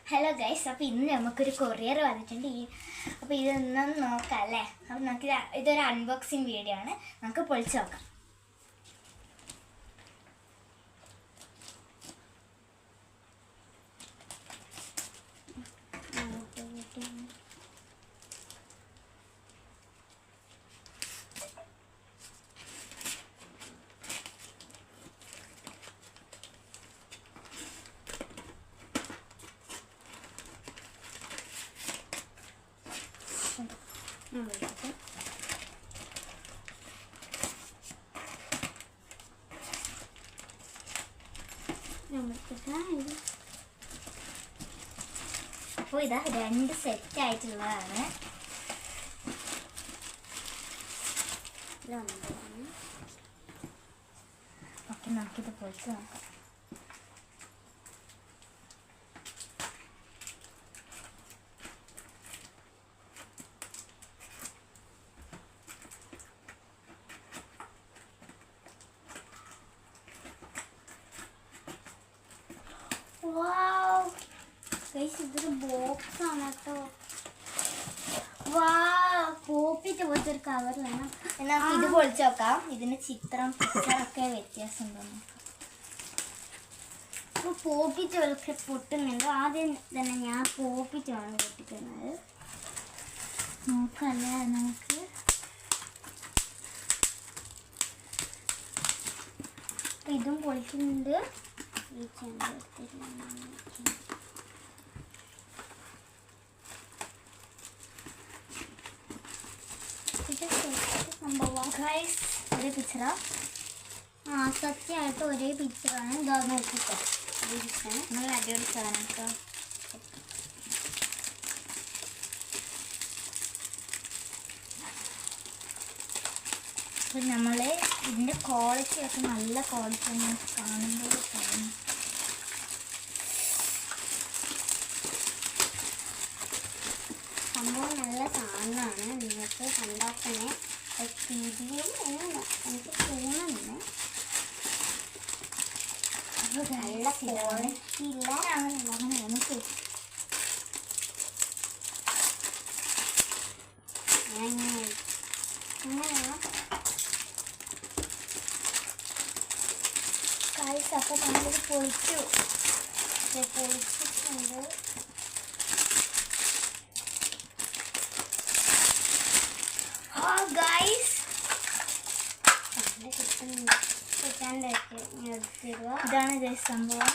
Hello guys, അപ്പോൾ ഇന്ന് നമുക്കൊരു കൊറിയർ വന്നിട്ടുണ്ട്. അപ്പോൾ ഇതൊന്നും നോക്കാം അല്ലേ. അപ്പോൾ നമുക്ക് ഇതൊരു അൺബോക്സിങ് വീഡിയോ ആണ്. നമുക്ക് പൊളിച്ച് നോക്കാം. അപ്പോൾ ഇതാ 2 സെറ്റ് ആയിട്ടുള്ളതാണ്. ഓക്കെ, നമുക്കിത് പൊളിച്ച് നോക്കാം. ഇതൊരു ബോക്സ് ആണ് കേട്ടോ. പോപ്പിട്ട് പോലത്തെ ഒരു കവർ വേണം. എന്നാൽ ഇത് പൊളിച്ച് നോക്കാം. ഇതിന് പിക്ചറൊക്കെ വ്യത്യാസം തോന്നും. അപ്പോൾ പോപ്പിറ്റ് പോലൊക്കെ പൊട്ടുന്നുണ്ട്. ആദ്യം തന്നെ ഞാൻ പോപ്പിറ്റാണ് പൊട്ടിക്കുന്നത്. നോക്കല്ലേ, നമുക്ക് ഇതും പൊളിക്കുന്നുണ്ട്. ഈ ഒരേ പിക്ചറാ. സത്യമായിട്ട് ഒരേ പിക്ചറാണ്. ഇതാ നോക്കിക്കോ, നല്ല അടിപൊളി സാധനം കേട്ടോ. അപ്പം നമ്മൾ ഇതിൻ്റെ ക്വാളിറ്റി ഒക്കെ നല്ല ക്വാളിറ്റി നമുക്ക് കാണുമ്പോൾ തോന്നും. സംഭവം നല്ല സാധനമാണ്. നിങ്ങൾക്ക് കണ്ടാൽ രീതിയും എനിക്ക് തോന്നുന്നു. നല്ല ക്വാളിറ്റി ഇല്ല അങ്ങനെ നമുക്ക് ഗൈസ്. അപ്പോൾ നമ്മളിത് പൊളിച്ചിട്ടുണ്ട്. ഇതാണ് സംഭവം.